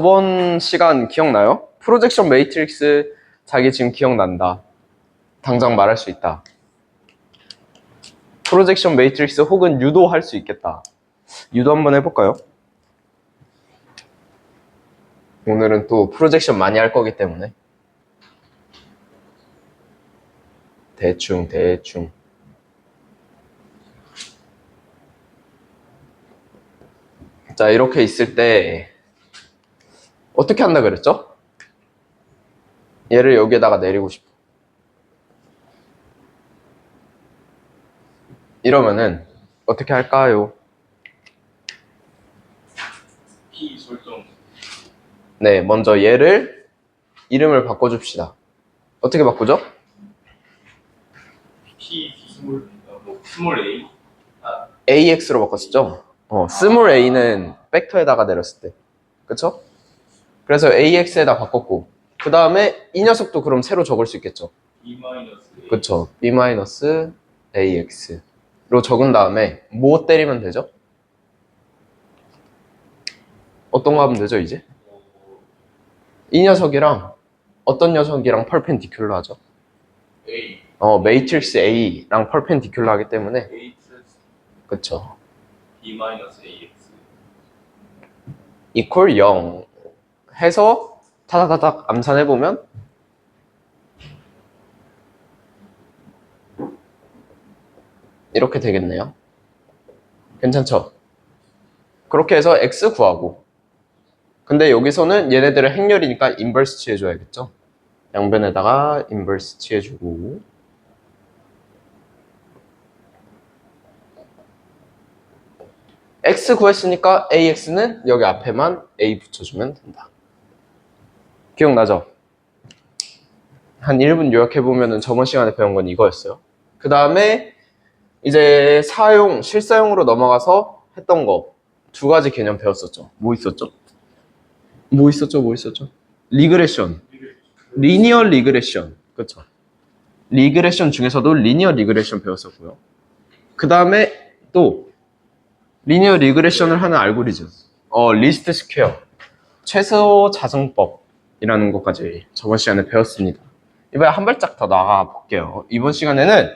저번 시간 기억나요? 프로젝션 매트릭스 자기 지금 기억난다. 당장 말할 수 있다. 프로젝션 매트릭스 혹은 유도할 수 있겠다. 유도 한번 해볼까요? 오늘은 또 프로젝션 많이 할 거기 때문에 대충 자, 이렇게 있을 때 어떻게 한다 그랬죠? 얘를 여기에다가 내리고 싶어. 이러면은 어떻게 할까요? P 설정. 네, 먼저 얘를 이름을 바꿔줍시다. 어떻게 바꾸죠? P 스몰 A. AX로 바꿨었죠? 스몰 a는 벡터에다가 내렸을 때. 그쵸? 그래서 AX에다 바꿨고, 그 다음에 이 녀석도 그럼 새로 적을 수 있겠죠? B A. 그쵸? B-AX로 적은 다음에 뭐 때리면 되죠? 어떤 거 하면 되죠, 이제? 이 녀석이랑 어떤 녀석이랑 펄펜디큘러 하죠? A. 매트릭스 A랑 펄펜디큘러 하기 때문에. A 그쵸? B AX. 이퀄 0 해서 타다다닥 암산해보면 이렇게 되겠네요. 괜찮죠? 그렇게 해서 x 구하고, 근데 여기서는 얘네들의 행렬이니까 인버스 취해줘야겠죠? 양변에다가 인버스 취해주고, x 구했으니까 ax는 여기 앞에만 a 붙여주면 된다. 기억나죠? 한 1분 요약해보면 저번 시간에 배운 건 이거였어요. 그 다음에 이제 실사용으로 넘어가서 했던 거 두 가지 개념 배웠었죠. 뭐 있었죠? 리그레션. 리니어 리그레션. 그쵸? 리그레션 중에서도 리니어 리그레션 배웠었고요. 그 다음에 또 리니어 리그레션을 하는 알고리즘. 리스트 스퀘어. 최소 자승법이라는 것까지 저번 시간에 배웠습니다. 이번에 한 발짝 더 나가 볼게요. 이번 시간에도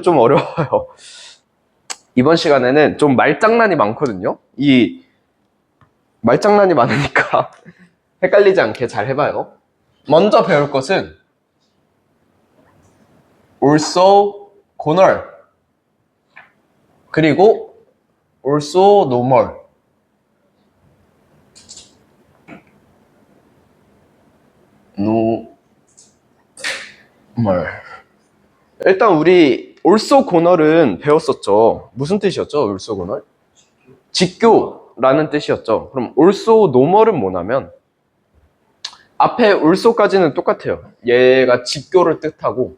좀 어려워요. 이번 시간에는 좀 말장난이 많거든요. 이 말장난이 많으니까 헷갈리지 않게 잘 해봐요. 먼저 배울 것은 also gonal 그리고 also normal. 일단 우리 also gonal은 배웠었죠. 무슨 뜻이었죠? also gonal? 직교라는 뜻이었죠. 그럼 also normal은 뭐냐면 앞에 also까지는 똑같아요. 얘가 직교를 뜻하고,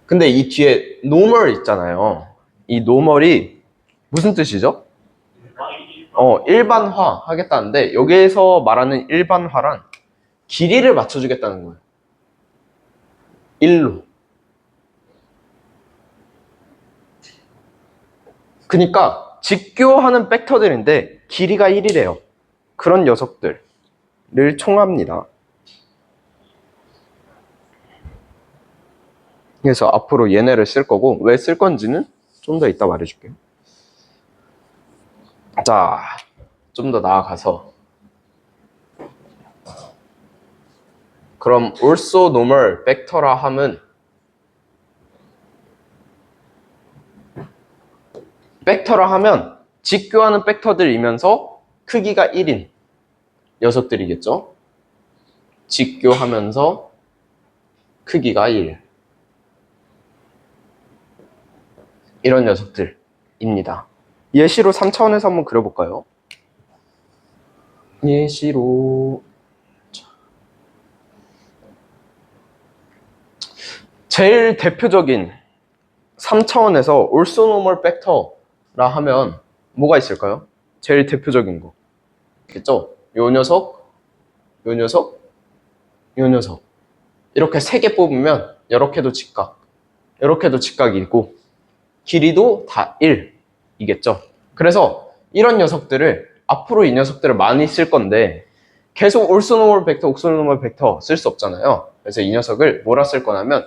근데 이 뒤에 normal 있잖아요. 이 normal이 무슨 뜻이죠? 일반화 하겠다는데, 여기에서 말하는 일반화란 길이를 맞춰주겠다는 거예요. 1로. 그러니까 직교하는 벡터들인데 길이가 1이래요. 그런 녀석들을 총합니다. 그래서 앞으로 얘네를 쓸 거고, 왜 쓸 건지는 좀 더 이따 말해줄게요. 자, 좀 더 나아가서, 그럼 also normal 벡터라 함은 벡터라 하면 직교하는 벡터들이면서 크기가 1인 녀석들이겠죠? 직교하면서 크기가 1. 이런 녀석들입니다. 예시로 3차원에서 한번 그려볼까요? 예시로 제일 대표적인 3차원에서 also normal 벡터라 하면 뭐가 있을까요? 제일 대표적인 거 있겠죠? 요 녀석, 요 녀석, 요 녀석. 이렇게 3개 뽑으면 이렇게도 직각, 이렇게도 직각이고 길이도 다 1이겠죠? 그래서 이런 녀석들을 앞으로 이 녀석들을 많이 쓸 건데 계속 올소노멀 벡터, 옥소노멀 벡터 쓸 수 없잖아요. 그래서 이 녀석을 뭐라 쓸 거냐면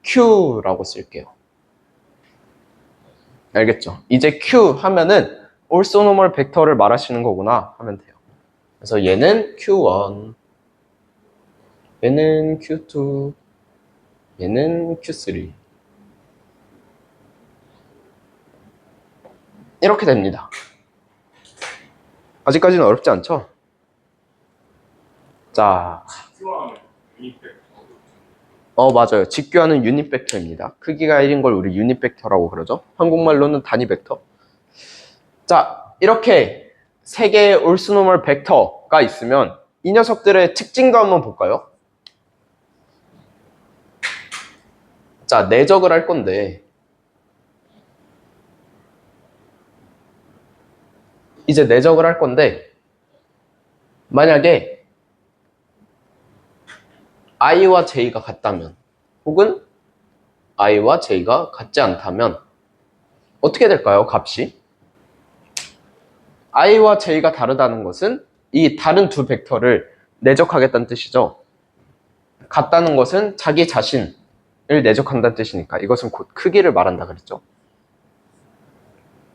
Q라고 쓸게요. 알겠죠? 이제 Q 하면은 올소노멀 벡터를 말하시는 거구나 하면 돼요. 그래서 얘는 Q1, 얘는 Q2, 얘는 Q3. 이렇게 됩니다. 아직까지는 어렵지 않죠? 자, Q하면 유닛 벡터. 맞아요. 직교하는 유닛 벡터입니다. 크기가 1인 걸 우리 유닛 벡터라고 그러죠. 한국말로는 단위 벡터. 자, 이렇게 세 개의 올스노멀 벡터가 있으면 이 녀석들의 특징도 한번 볼까요? 자, 내적을 할 건데 이제 내적을 할 건데 만약에 i와 j가 같다면 혹은 i와 j가 같지 않다면 어떻게 될까요? 값이? i와 j가 다르다는 것은 이 다른 두 벡터를 내적하겠다는 뜻이죠. 같다는 것은 자기 자신을 내적한다는 뜻이니까 이것은 곧 크기를 말한다 그랬죠.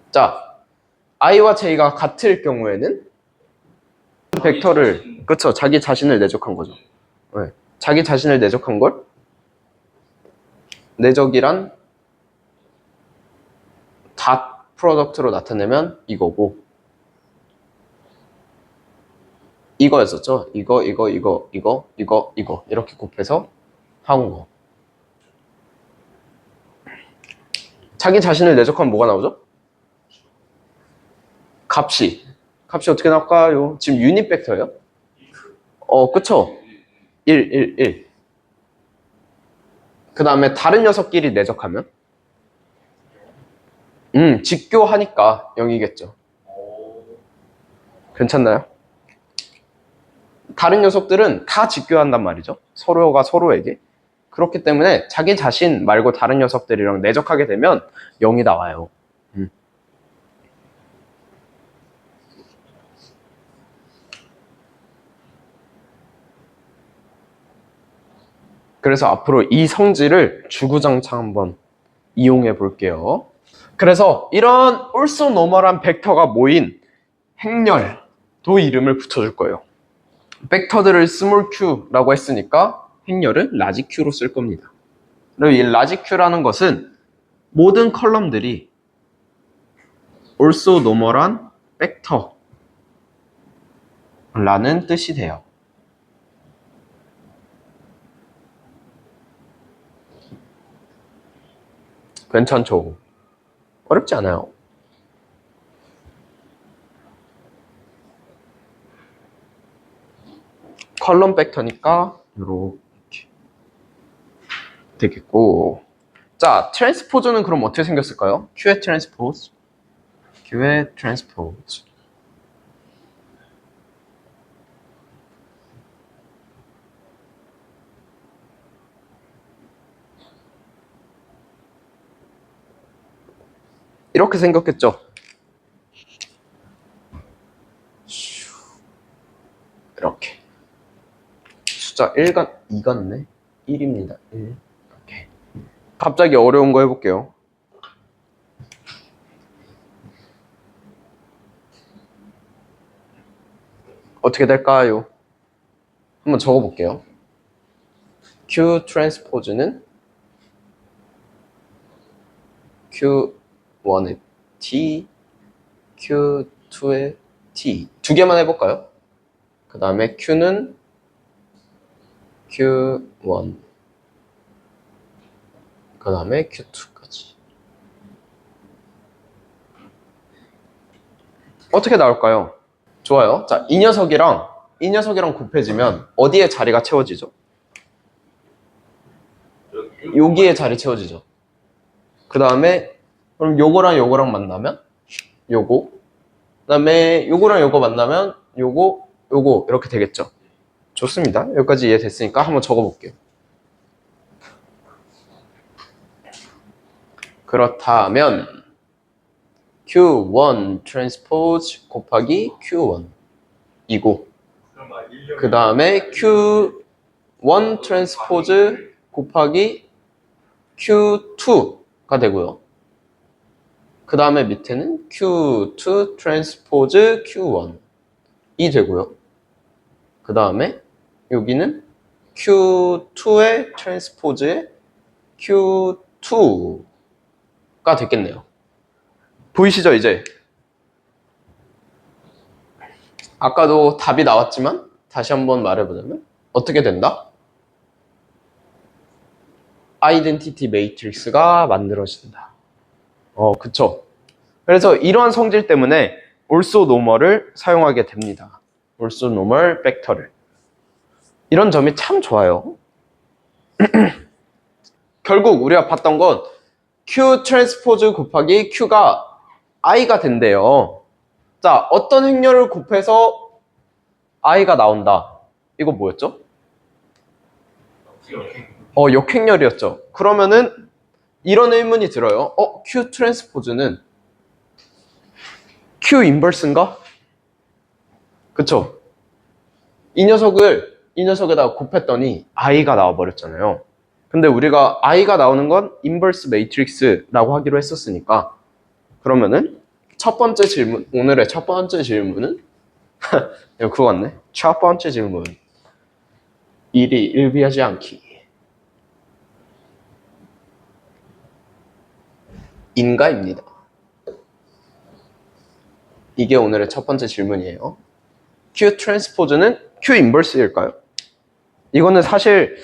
자, i와 j가 같을 경우에는 벡터를 그쵸, 자기 자신을 내적한 거죠. 네. 자기 자신을 내적한 걸 내적이란 닷 프로덕트로 나타내면 이거고 이거였었죠. 이거 이렇게 곱해서 한 거. 자기 자신을 내적하면 뭐가 나오죠? 값이 어떻게 나올까요? 지금 유닛 벡터예요? 그쵸? 1. 그 다음에 다른 녀석끼리 내적하면 직교하니까 0이겠죠. 괜찮나요? 다른 녀석들은 다 직교한단 말이죠. 서로가 서로에게. 그렇기 때문에 자기 자신 말고 다른 녀석들이랑 내적하게 되면 0이 나와요. 그래서 앞으로 이 성질을 주구장창 한번 이용해 볼게요. 그래서 이런 올소노멀한 벡터가 모인 행렬도 이름을 붙여줄 거예요. 벡터들을 스몰 q라고 했으니까 행렬은 라지 q로 쓸 겁니다. 그리고 이 라지 q라는 것은 모든 컬럼들이 올소노멀한 벡터라는 뜻이 돼요. 괜찮죠? 어렵지 않아요. 컬럼 벡터니까 이렇게 되겠고, 자, 트랜스포즈는 그럼 어떻게 생겼을까요? Q의 트랜스포즈 이렇게 생겼겠죠? 이렇게 숫자 2 같네. 1입니다. 1. 이렇게. 갑자기 어려운 거 해볼게요. 어떻게 될까요? 한번 적어볼게요. Q 트랜스포즈는 Q1의 T, Q2의 T. 두 개만 해볼까요? 그 다음에 Q는 Q1, 그 다음에 Q2까지. 어떻게 나올까요? 좋아요. 자, 이 녀석이랑 곱해지면 어디에 자리가 채워지죠? 여기에 자리 채워지죠. 그 다음에 그럼 요거랑 만나면 요거, 그 다음에 요거 만나면 요거 이렇게 되겠죠. 좋습니다. 여기까지 이해됐으니까 한번 적어볼게요. 그렇다면 Q1 트랜스포즈 곱하기 Q1 이고 그 다음에 Q1 트랜스포즈 곱하기 Q2가 되고요. 그 다음에 밑에는 Q2 트랜스포즈 Q1이 되고요. 그 다음에 여기는 Q2의 트랜스포즈의 Q2가 됐겠네요. 보이시죠, 이제? 아까도 답이 나왔지만 다시 한번 말해보자면 어떻게 된다? 아이덴티티 매트릭스가 만들어진다. 그쵸. 그래서 이러한 성질 때문에 also normal을 사용하게 됩니다. also normal 팩터를. 이런 점이 참 좋아요. 결국 우리가 봤던 건 Q 트랜스포즈 곱하기 Q가 I가 된대요. 자, 어떤 행렬을 곱해서 I가 나온다. 이거 뭐였죠? 역행렬이었죠. 그러면은 이런 의문이 들어요. Q 트랜스포즈는 Q 인버스인가? 그쵸? 이 녀석에다가 곱했더니 I가 나와버렸잖아요. 근데 우리가 I가 나오는 건 인버스 매트릭스라고 하기로 했었으니까 그러면은 첫 번째 질문, 오늘의 첫 번째 질문은 이거 그거 같네. 첫 번째 질문. 일이 일비하지 않기. 인가입니다. 이게 오늘의 첫 번째 질문이에요. Q 트랜스포즈는 Q 인버스일까요? 이거는 사실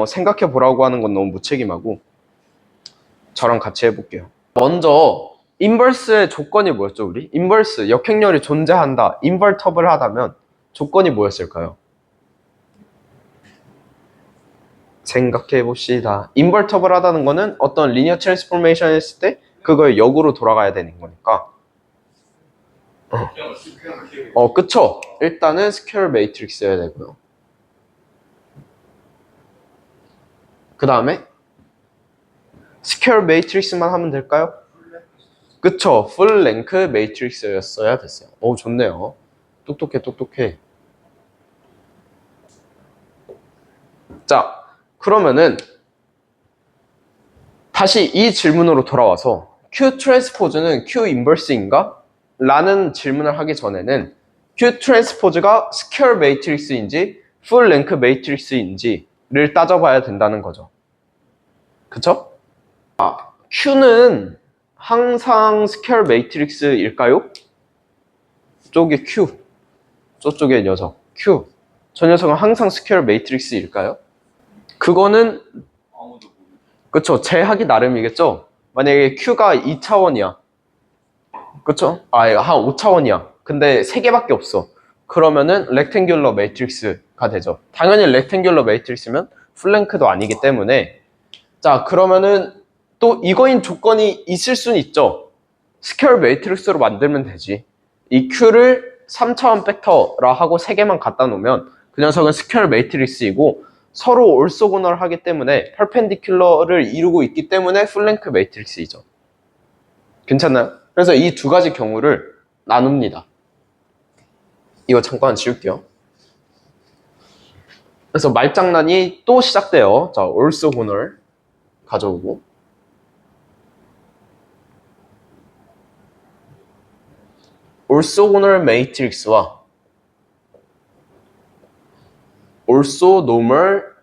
생각해 보라고 하는 건 너무 무책임하고 저랑 같이 해볼게요. 먼저 인버스의 조건이 뭐였죠, 우리? 인버스, 역행렬이 존재한다, 인버터블 하다면 조건이 뭐였을까요? 생각해 봅시다. 인버터블 하다는 거는 어떤 리니어 트랜스포메이션 했을 때 그걸 역으로 돌아가야 되는 거니까. 그쵸. 일단은 스퀘어 매트릭스여야 되고요. 그 다음에 스퀘어 매트릭스만 하면 될까요? 그쵸. 풀 랭크 매트릭스였어야 됐어요. 좋네요. 똑똑해. 자, 그러면은 다시 이 질문으로 돌아와서 Q 트랜스포즈는 Q 인버스인가? 라는 질문을 하기 전에는 Q 트랜스포즈가 스퀘어 매트릭스인지 풀 랭크 매트릭스인지를 따져봐야 된다는 거죠. 그쵸? Q는 항상 스퀘어 매트릭스일까요? 저쪽에 Q, 저쪽에 녀석 Q. 저 녀석은 항상 스퀘어 매트릭스일까요? 그거는 그쵸, 재하기 나름이겠죠? 만약에 Q가 2차원이야. 그쵸? 한 5차원이야. 근데 3개밖에 없어. 그러면은 렉탱귤러 매트릭스가 되죠. 당연히 렉탱귤러 매트릭스면 풀랭크도 아니기 때문에 자, 그러면은 또 이거인 조건이 있을 수는 있죠. 스퀘어 매트릭스로 만들면 되지. 이 Q를 3차원 벡터라 하고 3개만 갖다 놓으면 그 녀석은 스퀘어 매트릭스이고 서로 올소고널 하기 때문에 퍼펜디큘러를 이루고 있기 때문에 풀랭크 매트릭스이죠. 괜찮나요? 그래서 이 두 가지 경우를 나눕니다. 이거 잠깐 지울게요. 그래서 말장난이 또 시작돼요. 자, 올소고널 가져오고 올소고널 매트릭스와 올소노멀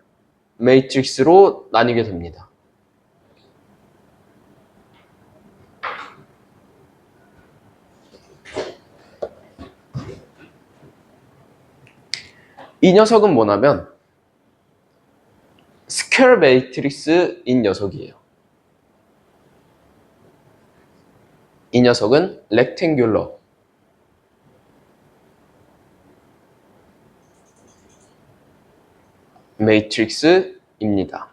매트릭스로 나뉘게 됩니다. 이 녀석은 뭐냐면 스퀘어 매트릭스인 녀석이에요. 이 녀석은 렉탱귤러 매트릭스입니다.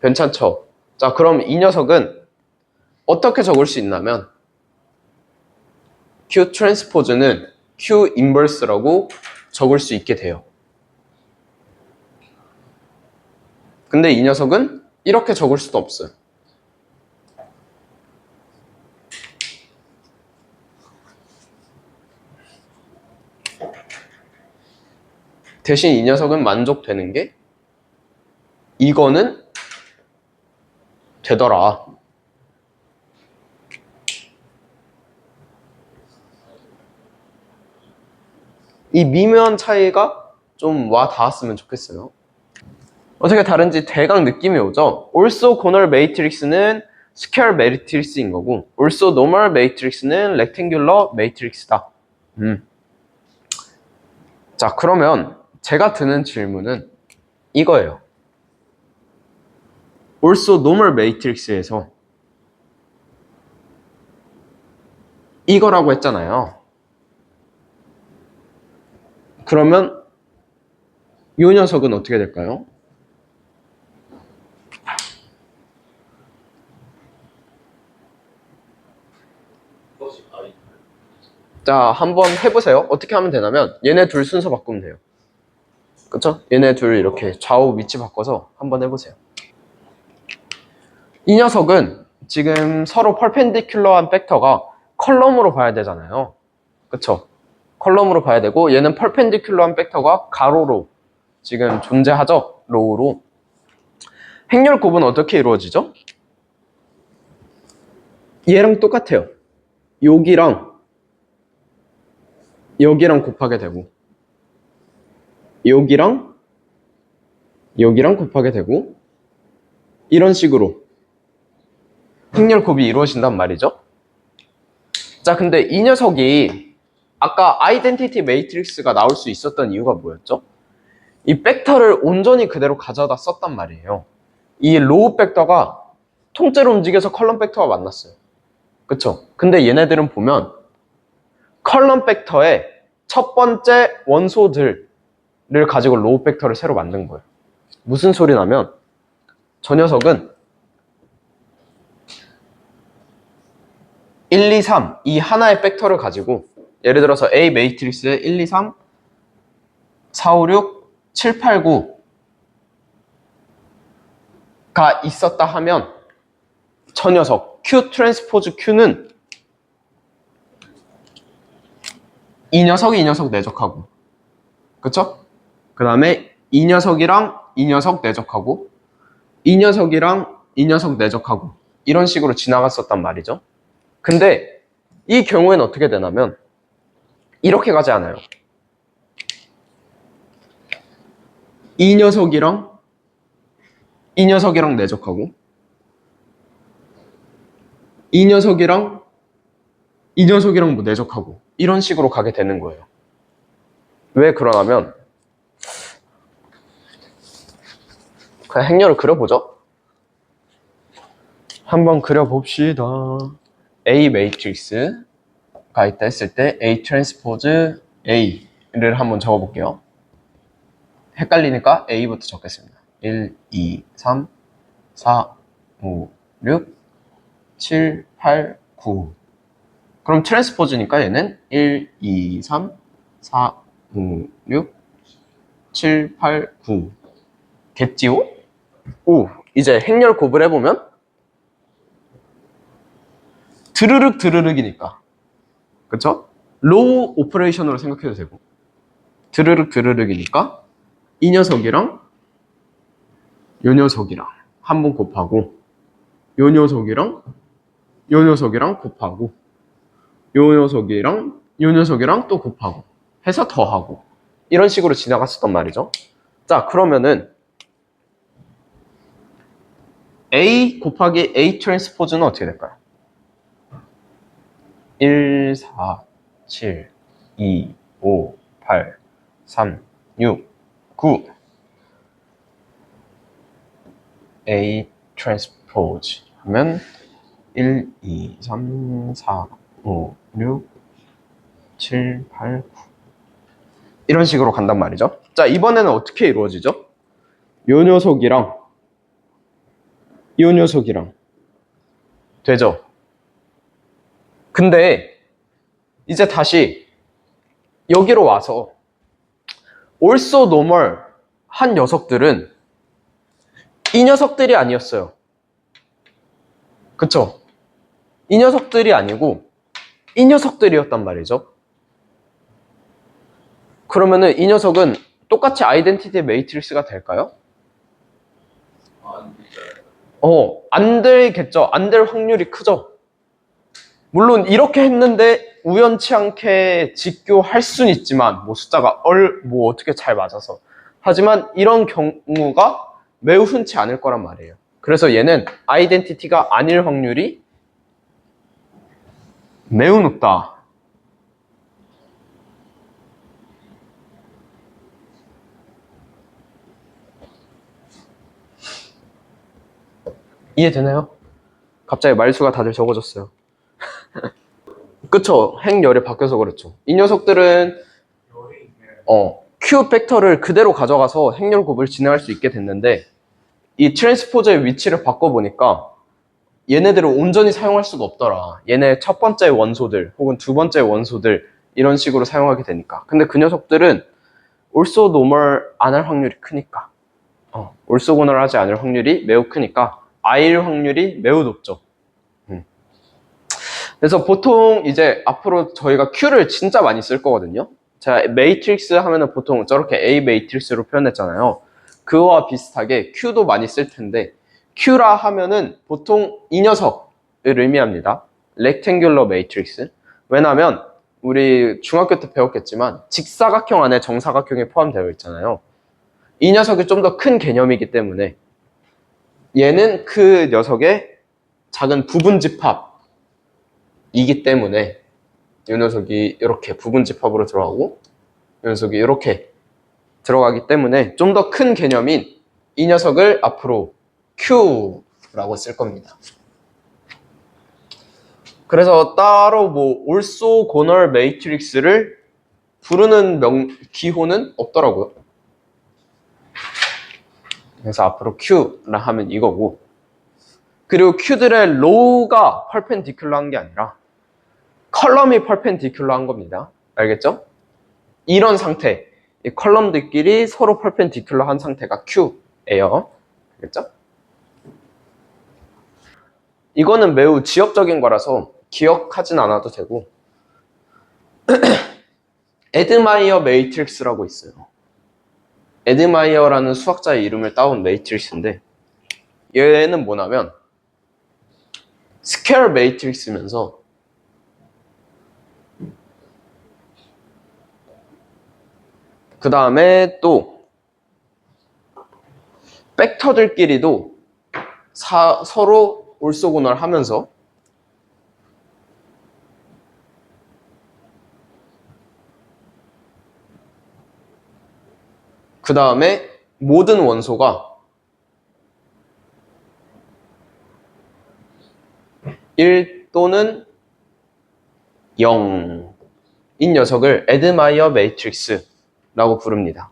괜찮죠? 자, 그럼 이 녀석은 어떻게 적을 수 있냐면 Q 트랜스포즈는 Q 인버스라고 적을 수 있게 돼요. 근데 이 녀석은 이렇게 적을 수도 없어요. 대신 이 녀석은 만족되는 게 이거는 되더라. 이 미묘한 차이가 좀 와 닿았으면 좋겠어요. 어떻게 다른지 대강 느낌이 오죠? also gonal matrix는 square matrix인 거고 also normal matrix는 rectangular matrix다. 자, 그러면 제가 드는 질문은 이거예요. also normal matrix에서 이거라고 했잖아요. 그러면 이 녀석은 어떻게 될까요? 자, 한번 해보세요. 어떻게 하면 되냐면 얘네 둘 순서 바꾸면 돼요. 그쵸? 얘네 둘 이렇게 좌우 위치 바꿔서 한번 해보세요. 이 녀석은 지금 서로 펄펜디큘러한 벡터가 컬럼으로 봐야 되잖아요. 그쵸? 컬럼으로 봐야 되고 얘는 펄펜디큘러한 벡터가 가로로 지금 존재하죠? 로우로. 행렬 곱은 어떻게 이루어지죠? 얘랑 똑같아요. 여기랑 여기랑 곱하게 되고 여기랑 여기랑 곱하게 되고 이런 식으로 행렬 곱이 이루어진단 말이죠. 자, 근데 이 녀석이 아까 아이덴티티 매트릭스가 나올 수 있었던 이유가 뭐였죠? 이 벡터를 온전히 그대로 가져다 썼단 말이에요. 이 로우 벡터가 통째로 움직여서 컬럼 벡터가 만났어요. 그쵸? 근데 얘네들은 보면 컬럼 벡터의 첫 번째 원소들을 가지고 로우 벡터를 새로 만든 거예요. 무슨 소리냐면 저 녀석은 1, 2, 3 이 하나의 벡터를 가지고 예를 들어서 A 매트릭스에 1, 2, 3, 4, 5, 6, 7, 8, 9가 있었다 하면 저 녀석 Q 트랜스포즈 Q는 이 녀석이 이 녀석 내적하고 그쵸? 그 다음에 이 녀석이랑 이 녀석 내적하고 이 녀석이랑 이 녀석 내적하고 이런 식으로 지나갔었단 말이죠. 근데 이 경우에는 어떻게 되냐면 이렇게 가지 않아요. 이 녀석이랑 이 녀석이랑 내적하고 이 녀석이랑 이 녀석이랑 뭐 내적하고 이런 식으로 가게 되는 거예요. 왜 그러냐면 그냥 행렬을 그려보죠. 한번 그려봅시다. A 매트릭스가 있다 했을 때 A 트랜스포즈 A를 한번 적어볼게요. 헷갈리니까 A부터 적겠습니다. 1, 2, 3, 4, 5, 6, 7, 8, 9 그럼 트랜스포즈니까 얘는 1, 2, 3, 4, 5, 6, 7, 8, 9 겠지요? 오, 이제 행렬 곱을 해보면 드르륵 드르륵이니까 그쵸? 로우 오퍼레이션으로 생각해도 되고 드르륵 드르륵이니까 이 녀석이랑 요 녀석이랑 한번 곱하고 요 녀석이랑 요 녀석이랑 곱하고 요 녀석이랑 요 녀석이랑 또 곱하고 해서 더하고 이런 식으로 지나갔었단 말이죠. 자, 그러면은 A 곱하기 A 트랜스포즈는 어떻게 될까요? 1, 4, 7, 2, 5, 8, 3, 6, 9 A 트랜스포즈 하면 1, 2, 3, 4, 5, 6, 7, 8, 9 이런 식으로 간단 말이죠. 자, 이번에는 어떻게 이루어지죠? 요 녀석이랑 요 녀석이랑 되죠? 근데 이제 다시 여기로 와서 also normal 한 녀석들은 이 녀석들이 아니었어요. 그쵸? 이 녀석들이 아니고 이 녀석들이었단 말이죠. 그러면은 이 녀석은 똑같이 아이덴티티 매트릭스가 될까요? 안 되겠죠. 안 될 확률이 크죠. 물론 이렇게 했는데 우연치 않게 직교할 수는 있지만 뭐 숫자가 뭐 어떻게 잘 맞아서, 하지만 이런 경우가 매우 흔치 않을 거란 말이에요. 그래서 얘는 아이덴티티가 아닐 확률이 매우 높다. 이해되나요? 갑자기 말수가 다들 적어졌어요. 그쵸? 행열이 바뀌어서 그렇죠. 이 녀석들은 Q 팩터를 그대로 가져가서 행렬 곱을 진행할 수 있게 됐는데, 이 트랜스포즈의 위치를 바꿔보니까 얘네들을 온전히 사용할 수가 없더라. 얘네 첫 번째 원소들 혹은 두 번째 원소들 이런 식으로 사용하게 되니까. 근데 그 녀석들은 올소노멀 안 할 확률이 크니까, 올소고널 하지 않을 확률이 매우 크니까 I일 확률이 매우 높죠. 그래서 보통 이제 앞으로 저희가 Q를 진짜 많이 쓸 거거든요. 제가 매트릭스 하면은 보통 저렇게 A 매트릭스로 표현했잖아요. 그거와 비슷하게 Q도 많이 쓸 텐데, Q라 하면은 보통 이 녀석을 의미합니다. 렉탱귤러 매트릭스. 왜냐면 우리 중학교 때 배웠겠지만 직사각형 안에 정사각형이 포함되어 있잖아요. 이 녀석이 좀 더 큰 개념이기 때문에 얘는 그 녀석의 작은 부분 집합이기 때문에 이 녀석이 이렇게 부분 집합으로 들어가고 이 녀석이 이렇게 들어가기 때문에 좀 더 큰 개념인 이 녀석을 앞으로 Q라고 쓸 겁니다. 그래서 따로 뭐 올소고널 매트릭스를 부르는 기호는 없더라고요. 그래서 앞으로 Q라 하면 이거고, 그리고 Q들의 로우가 펄펜디큘러한 게 아니라 컬럼이 펄펜디큘러한 겁니다. 알겠죠? 이런 상태, 이 컬럼들끼리 서로 펄펜디큘러한 상태가 Q예요. 알겠죠? 이거는 매우 지엽적인 거라서 기억하진 않아도 되고, 에드마이어 매트릭스라고 있어요. 에드마이어라는 수학자의 이름을 따온 매트릭스인데, 얘는 뭐냐면 스퀘어 매트릭스면서 그 다음에 또 벡터들끼리도 서로 올소고널 하면서 그 다음에 모든 원소가 1 또는 0인 녀석을 에드마이어 매트릭스라고 부릅니다.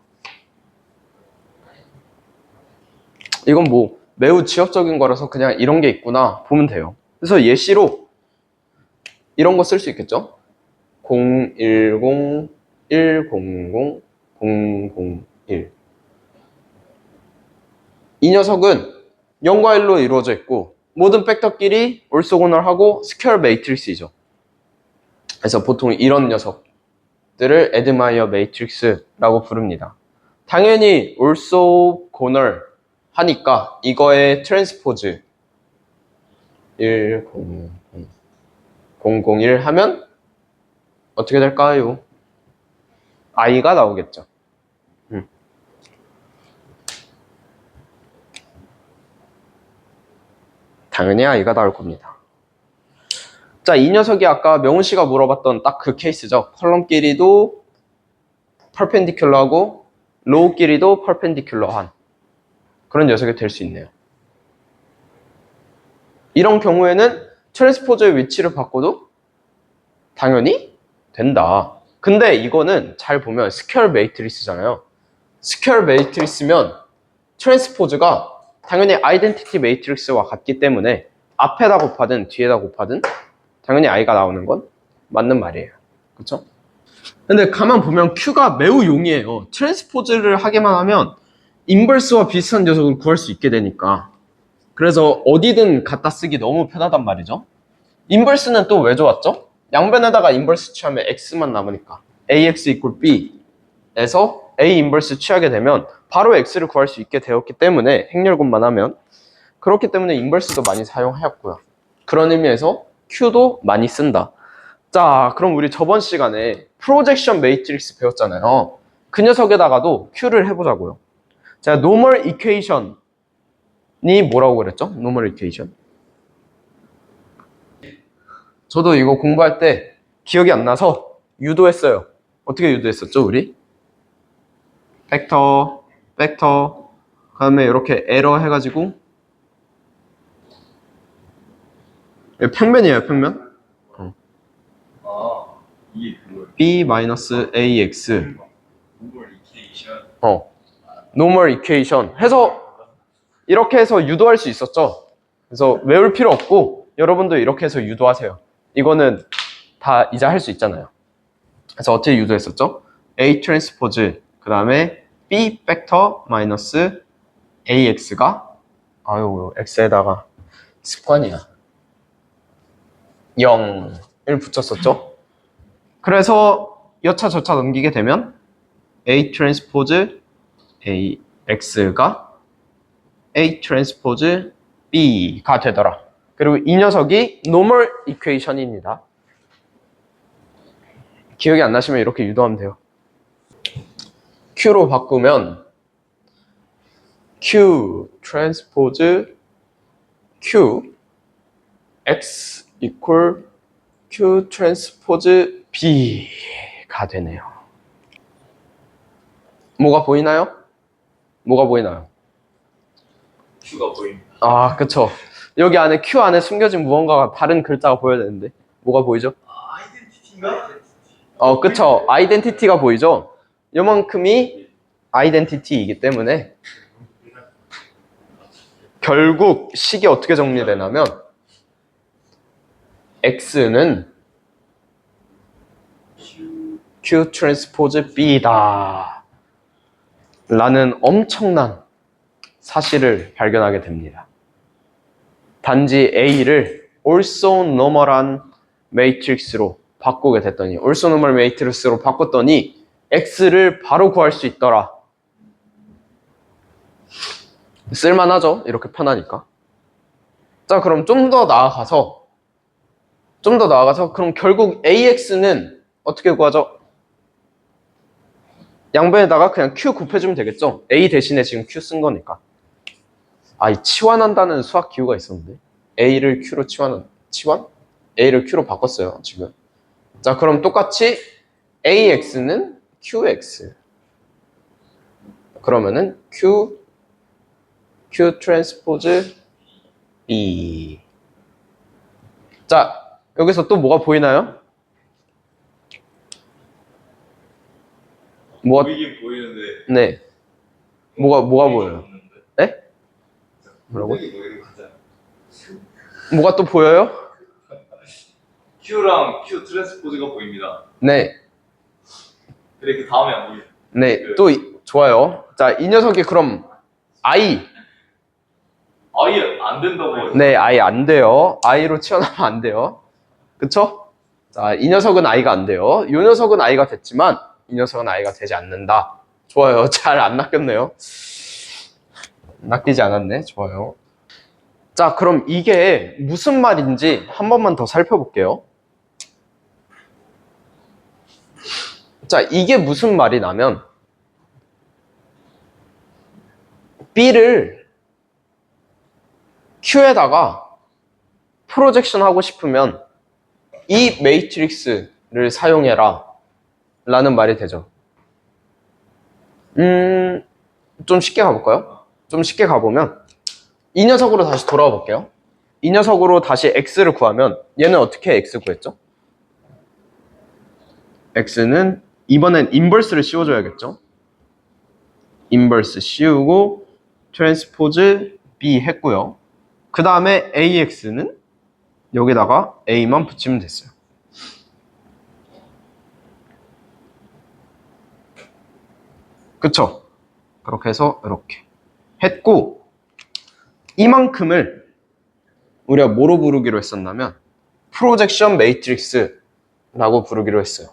이건 뭐 매우 지엽적인 거라서 그냥 이런 게 있구나 보면 돼요. 그래서 예시로 이런 거 쓸 수 있겠죠? 010, 100, 001. 이 녀석은 0과 1로 이루어져 있고 모든 팩터끼리 올소고널하고 스퀘어 매트릭스이죠. 그래서 보통 이런 녀석들을 에드마이어 매트릭스라고 부릅니다. 당연히 올소고널 하니까 이거의 트랜스포즈 1, 001 하면 어떻게 될까요? I가 나오겠죠. 당연히 I가 나올 겁니다. 자, 이 녀석이 아까 명훈 씨가 물어봤던 딱 그 케이스죠. 컬럼끼리도 펄펜디큘러하고 로우끼리도 펄펜디큘러한 그런 녀석이 될 수 있네요. 이런 경우에는 트랜스포즈의 위치를 바꿔도 당연히 된다. 근데 이거는 잘 보면 스퀘어 매트리스잖아요. 스퀘어 매트리스면 트랜스포즈가 당연히 아이덴티티 매트릭스와 같기 때문에 앞에다 곱하든 뒤에다 곱하든 당연히 I가 나오는 건 맞는 말이에요. 그렇죠? 근데 가만 보면 Q가 매우 용이해요. 트랜스포즈를 하기만 하면 인버스와 비슷한 녀석을 구할 수 있게 되니까. 그래서 어디든 갖다 쓰기 너무 편하단 말이죠. 인버스는 또 왜 좋았죠? 양변에다가 인버스 취하면 x만 남으니까 ax equal b에서 a 인버스 취하게 되면 바로 x를 구할 수 있게 되었기 때문에 행렬곱만 하면 그렇기 때문에 인버스도 많이 사용하였고요. 그런 의미에서 q도 많이 쓴다. 자, 그럼 우리 저번 시간에 프로젝션 매트릭스 배웠잖아요. 그 녀석에다가도 q를 해보자고요. 자, normal equation이 뭐라고 그랬죠? normal equation. 저도 이거 공부할 때 기억이 안 나서 유도했어요. 어떻게 유도했었죠, 우리? 벡터, 그 다음에 이렇게 에러 해가지고 평면이에요, 평면. 이게 그거예요. b-ax 노멀 이케이션. normal equation 해서 이렇게 해서 유도할 수 있었죠. 그래서 외울 필요 없고 여러분도 이렇게 해서 유도하세요. 이거는 다 이제 할 수 있잖아요. 그래서 어떻게 유도했었죠? A 트랜스포즈 그 다음에 B 벡터 마이너스 AX가 X에다가 습관이야 0을 붙였었죠. 그래서 여차저차 넘기게 되면 A 트랜스포즈 AX가 A 트랜스포즈 B가 되더라. 그리고 이 녀석이 normal equation입니다. 기억이 안 나시면 이렇게 유도하면 돼요. Q로 바꾸면 Q 트랜스포즈 Q X equal Q 트랜스포즈 B가 되네요. 뭐가 보이나요? 뭐가 보이나요? Q가 보입니다. 아, 그쵸. 여기 안에 Q 안에 숨겨진 무언가가 다른 글자가 보여야 되는데 뭐가 보이죠? 아이덴티티인가? 그쵸. 아이덴티티가 보이죠? 요만큼이 아이덴티티이기 때문에 결국 식이 어떻게 정리되냐면 X는 Q 트랜스포즈 B다 라는 엄청난 사실을 발견하게 됩니다. 단지 A를 also normal한 매트릭스로 바꾸게 됐더니 also normal 매트릭스로 바꿨더니 X를 바로 구할 수 있더라. 쓸만하죠? 이렇게 편하니까. 자, 그럼 좀 더 나아가서 그럼 결국 AX는 어떻게 구하죠? 양변에다가 그냥 Q 곱해주면 되겠죠? A 대신에 지금 Q 쓴 거니까. 이 치환한다는 수학 기호가 있었는데 A를 Q로 치환? A를 Q로 바꿨어요, 지금. 자, 그럼 똑같이 AX는 QX. 그러면은 Q 트랜스포즈 B. 자, 여기서 또 뭐가 보이나요? 보이긴 보이는데. 네. 뭐가 보여요? 네? 뭐라고? 뭐가 또 보여요? Q랑 Q 트랜스포즈가 보입니다. 네. 근데 그 다음에 안 보여요. 네. 또 좋아요. 자, 이 녀석이 그럼 I. 아예 안 된다고. 네, I 안 돼요. I로 치환하면 안 돼요. 그쵸? 자, 이 녀석은 I가 안 돼요. 이 녀석은 I가 됐지만 이 녀석은 I가 되지 않는다. 좋아요. 잘 안 낚였네요. 낚이지 않았네. 좋아요. 자, 그럼 이게 무슨 말인지 한 번만 더 살펴볼게요. 자, 이게 무슨 말이 나면 B를 Q에다가 프로젝션 하고 싶으면 이 매트릭스를 사용해라 라는 말이 되죠. 좀 쉽게 가볼까요? 좀 쉽게 가보면 이 녀석으로 다시 돌아와 볼게요. 이 녀석으로 다시 X를 구하면 얘는 어떻게 X 구했죠? X는 이번엔 인버스를 씌워줘야겠죠? 인버스 씌우고 트랜스포즈 B 했고요. 그 다음에 AX는 여기다가 A만 붙이면 됐어요. 그쵸? 그렇게 해서 이렇게 했고, 이만큼을 우리가 뭐로 부르기로 했었냐면 프로젝션 매트릭스라고 부르기로 했어요.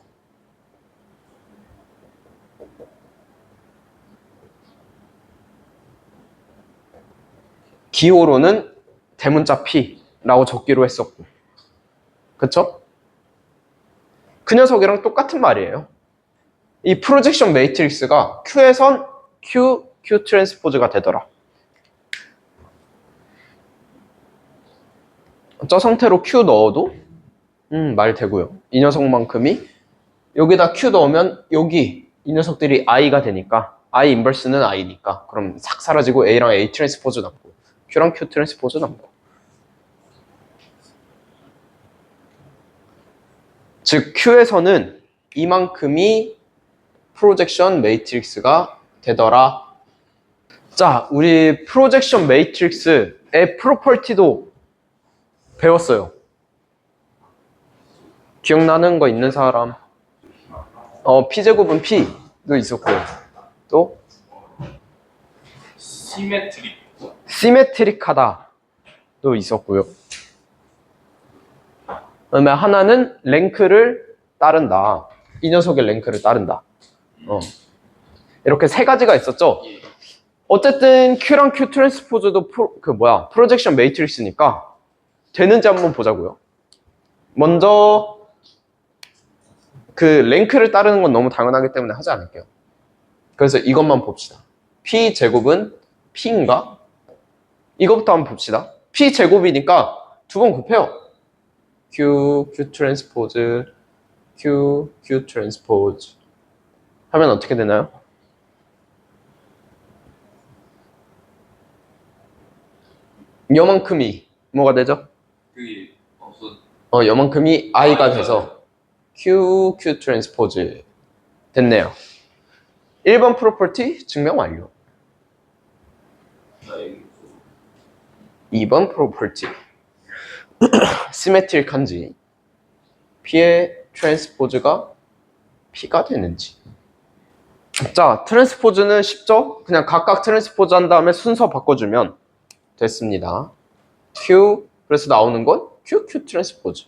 기호로는 대문자 P라고 적기로 했었고, 그쵸? 그 녀석이랑 똑같은 말이에요. 이 프로젝션 매트릭스가 Q에선 Q 트랜스포즈가 되더라. 저 상태로 Q 넣어도 말 되고요. 이 녀석만큼이 여기다 Q 넣으면 여기 이 녀석들이 I가 되니까 I 인버스는 I니까 그럼 싹 사라지고 A랑 A 트랜스포즈 남고 Q랑 Q 트랜스포즈 남고, 즉 Q에서는 이만큼이 프로젝션 매트릭스가 되더라. 자, 우리 프로젝션 매트릭스의 프로퍼티도 배웠어요. 기억나는 거 있는 사람? P제곱은 P도 있었고요. 또 시메트릭하다도 있었고요. 그다음에 하나는 랭크를 따른다. 이 녀석의 랭크를 따른다. 이렇게 세 가지가 있었죠. 어쨌든 Q랑 Q 트랜스포즈도 프로젝션 매트릭스니까 되는지 한번 보자고요. 먼저 그 랭크를 따르는 건 너무 당연하기 때문에 하지 않을게요. 그래서 이것만 봅시다. P 제곱은 P인가? 이것부터 한번 봅시다. P 제곱이니까 두 번 곱해요. Q 트랜스포즈, Q 트랜스포즈 하면 어떻게 되나요? 요만큼이 뭐가 되죠? 그게 없어. 요만큼이 I가 돼서 Q 트랜스포즈 됐네요. 1번 프로퍼티 증명 완료. 2번 프로퍼티 시메트릭한지 P의 트랜스포즈가 P가 되는지. 자, 트랜스포즈는 쉽죠? 그냥 각각 트랜스포즈 한 다음에 순서 바꿔주면 됐습니다. Q, 그래서 나오는 건 Q 트랜스포즈.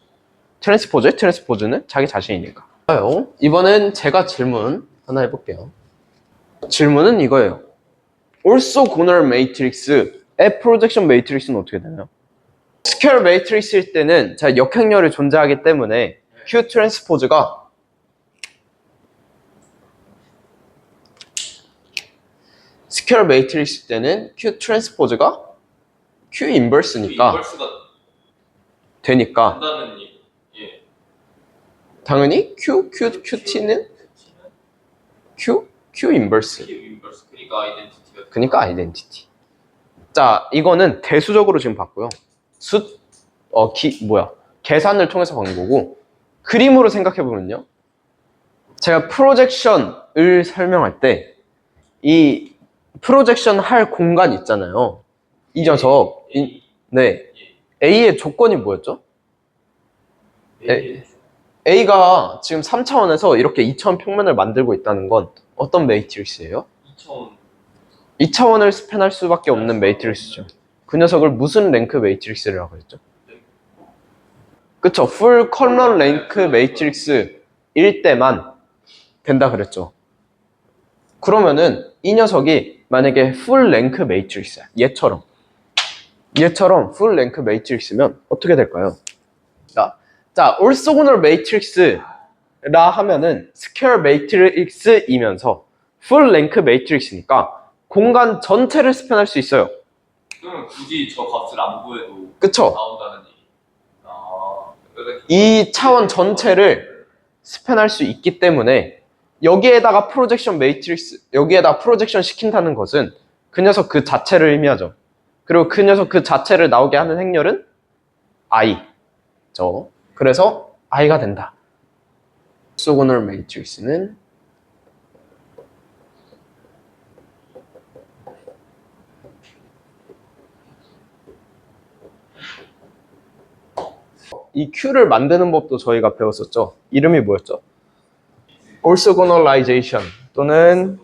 트랜스포즈는 자기 자신이니까. 이번엔 제가 질문 하나 해볼게요. 질문은 이거예요. orthogonal matrix의 프로젝션 매트릭스는 어떻게 되나요? 스퀘어 매트릭스일 때는 자, 역행렬이 존재하기 때문에 Q 트랜스포즈가 스퀘어 매트릭스일 때는 Q 트랜스포즈가 Q 인버스니까 인버스가 되니까 된다는 당연히 QT는 Q 인버스. 그러니까 아이덴티티. 자, 이거는 대수적으로 지금 봤고요. 계산을 통해서 본 거고, 그림으로 생각해보면요. 제가 프로젝션을 설명할 때, 이 프로젝션 할 공간 있잖아요. 이 녀석, 네. A의 조건이 뭐였죠? A가 지금 3차원에서 이렇게 2차원 평면을 만들고 있다는 건 어떤 매트릭스예요? 2차원을 스팬할 수밖에 없는 매트릭스죠. 그 녀석을 무슨 랭크 매트릭스라고 했죠? 그쵸? 풀 컬러 랭크 매트릭스일 때만 된다 그랬죠. 그러면은 이 녀석이 만약에 풀 랭크 매트릭스야. 얘처럼 풀 랭크 매트릭스면 어떻게 될까요? 자, orthogonal matrix라 하면은 스퀘어 매트릭스이면서 풀 랭크 매트릭스니까 공간 전체를 스팬할 수 있어요. 그러면 굳이 저 값을 안 구해도 그쵸? 나온다는 얘기. 이 차원 전체를 스팬할 수 있기 때문에 여기에다가 프로젝션 매트릭스, 여기에다 프로젝션 시킨다는 것은 그 녀석 그 자체를 의미하죠. 그리고 그 녀석 그 자체를 나오게 하는 행렬은 I죠. 그래서 I가 된다. orthogonal matrix는 이 Q를 만드는 법도 저희가 배웠었죠. 이름이 뭐였죠? orthogonalization 또는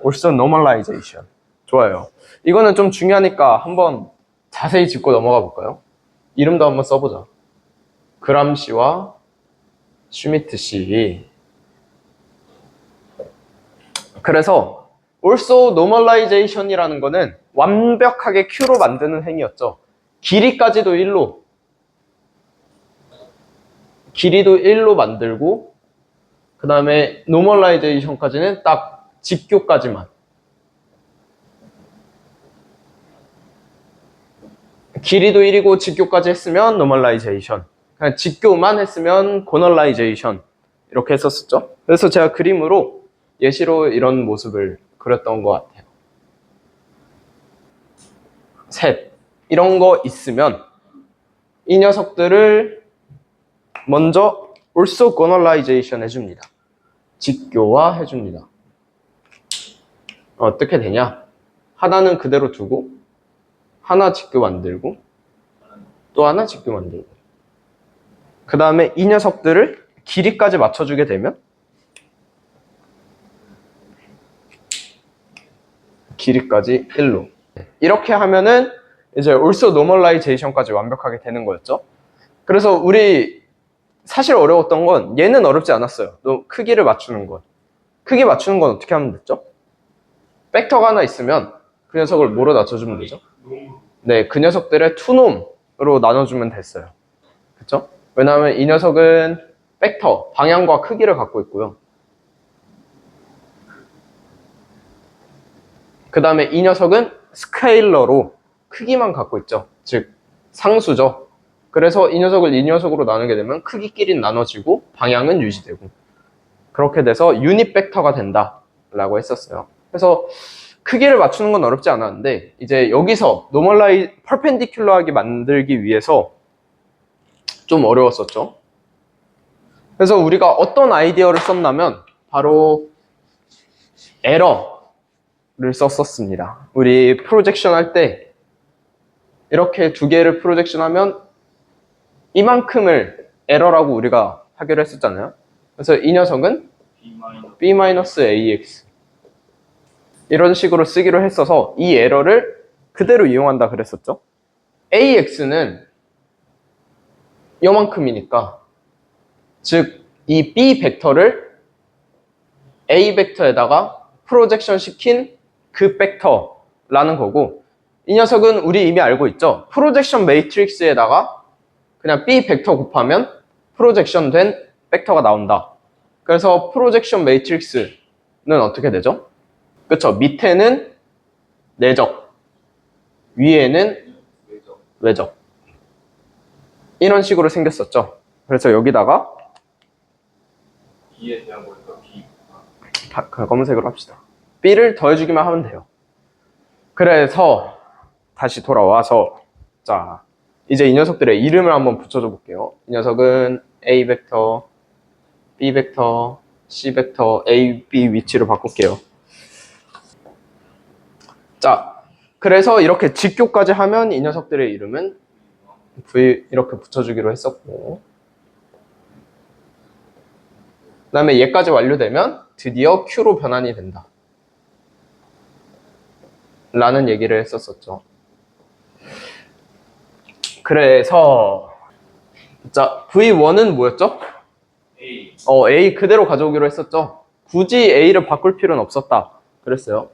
also normalization. 좋아요. 이거는 좀 중요하니까 한번 자세히 짚고 넘어가 볼까요? 이름도 한번 써보자. 그람시와 슈미트 씨. 그래서 also normalization이라는 거는 완벽하게 Q로 만드는 행위였죠. 길이까지도 1로, 길이도 1로 만들고, 그 다음에 normalization까지는 딱 직교까지만. 길이도 1이고 직교까지 했으면 normalization. 그냥 직교만 했으면 goneralization. 이렇게 했었었죠. 그래서 제가 그림으로 예시로 이런 모습을 그렸던 것 같아요. 셋. 이런 거 있으면 이 녀석들을 먼저 also goneralization 해줍니다. 직교화 해줍니다. 어떻게 되냐? 하나는 그대로 두고 하나 직교 만들고 또 하나 직교 만들고 그 다음에 이 녀석들을 길이까지 맞춰주게 되면 길이까지 1로 이렇게 하면은 이제 also normalization까지 완벽하게 되는 거였죠. 그래서 우리 사실 어려웠던 건 얘는 어렵지 않았어요. 또 크기를 맞추는 것. 크기 맞추는 건 어떻게 하면 됐죠? 벡터가 하나 있으면 그 녀석을 뭐로 낮춰주면 되죠? 네, 그 녀석들의 투놈으로 나눠주면 됐어요. 그쵸? 왜냐하면 이 녀석은 벡터, 방향과 크기를 갖고 있고요. 그 다음에 이 녀석은 스케일러로 크기만 갖고 있죠. 즉, 상수죠. 그래서 이 녀석을 이 녀석으로 나누게 되면 크기끼리 나눠지고 방향은 유지되고 그렇게 돼서 유닛 벡터가 된다라고 했었어요. 그래서 크기를 맞추는 건 어렵지 않았는데 이제 여기서 퍼펜디큘러하게 만들기 위해서 좀 어려웠었죠. 그래서 우리가 어떤 아이디어를 썼냐면 바로 에러를 썼었습니다. 우리 프로젝션 할 때 이렇게 두 개를 프로젝션 하면 이만큼을 에러라고 우리가 하기로 했었잖아요. 그래서 이 녀석은 B-AX 이런 식으로 쓰기로 했어서 이 에러를 그대로 이용한다 그랬었죠. AX는 요만큼이니까 즉 이 B 벡터를 A 벡터에다가 프로젝션 시킨 그 벡터라는 거고 이 녀석은 우리 이미 알고 있죠. 프로젝션 매트릭스에다가 그냥 B 벡터 곱하면 프로젝션 된 벡터가 나온다. 그래서 프로젝션 매트릭스는 어떻게 되죠? 그쵸? 밑에는 내적, 위에는 외적. 이런 식으로 생겼었죠. 그래서 여기다가 B에 대한 거니까 B. 검은색으로 합시다. B를 더해주기만 하면 돼요. 그래서 다시 돌아와서 자 이제 이 녀석들의 이름을 한번 붙여줘 볼게요. 이 녀석은 A 벡터, B 벡터, C 벡터, A, B 위치로 바꿀게요. 자, 그래서 이렇게 직교까지 하면 이 녀석들의 이름은 V 이렇게 붙여주기로 했었고 그 다음에 얘까지 완료되면 드디어 Q로 변환이 된다 라는 얘기를 했었었죠. 그래서 자 V1은 뭐였죠? A. A 그대로 가져오기로 했었죠. 굳이 A를 바꿀 필요는 없었다 그랬어요.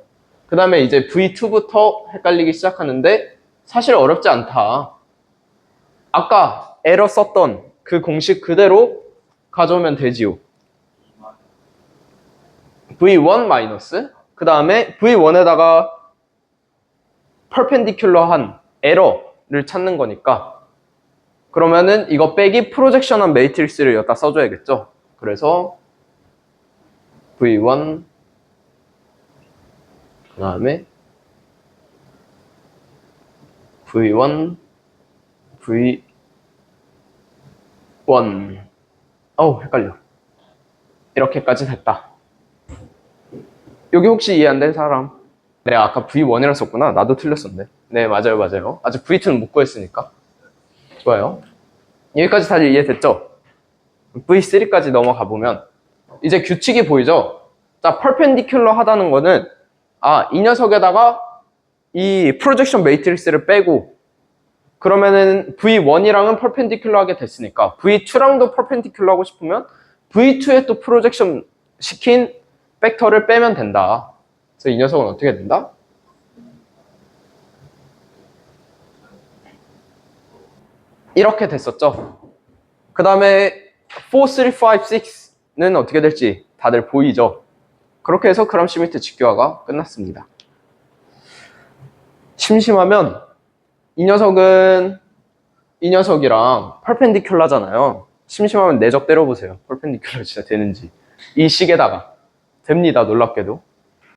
그 다음에 이제 V2부터 헷갈리기 시작하는데 사실 어렵지 않다. 아까 에러 썼던 그 공식 그대로 가져오면 되지요. V1 마이너스 그 다음에 V1에다가 퍼펜디큘러한 에러를 찾는 거니까 그러면은 이거 빼기 프로젝션한 매트릭스를 여기다 써줘야겠죠. 그래서 V1 그 다음에 V1 V1 어우 헷갈려. 이렇게까지 됐다. 여기 혹시 이해 안 된 사람? 내가 아까 V1이라 썼구나. 나도 틀렸었네. 네 맞아요 맞아요. 아직 V2는 못 구했으니까. 좋아요. 여기까지 다들 이해됐죠? V3까지 넘어가 보면 이제 규칙이 보이죠? 자, 퍼펜디큘러 하다는 거는 이 녀석에다가 이 프로젝션 매트릭스를 빼고 그러면은 V1이랑은 퍼펜디큘러하게 됐으니까 V2랑도 퍼펜디큘러 하고 싶으면 V2에 또 프로젝션 시킨 벡터를 빼면 된다. 그래서 이 녀석은 어떻게 된다? 이렇게 됐었죠. 그 다음에 4, 3, 5, 6는 어떻게 될지 다들 보이죠. 그렇게 해서 그람슈미트 직교화가 끝났습니다. 심심하면 이 녀석은 이 녀석이랑 퍼펜디큘러잖아요. 심심하면 내적 때려보세요. 퍼펜디큘러 진짜 되는지. 이 식에다가 됩니다. 놀랍게도.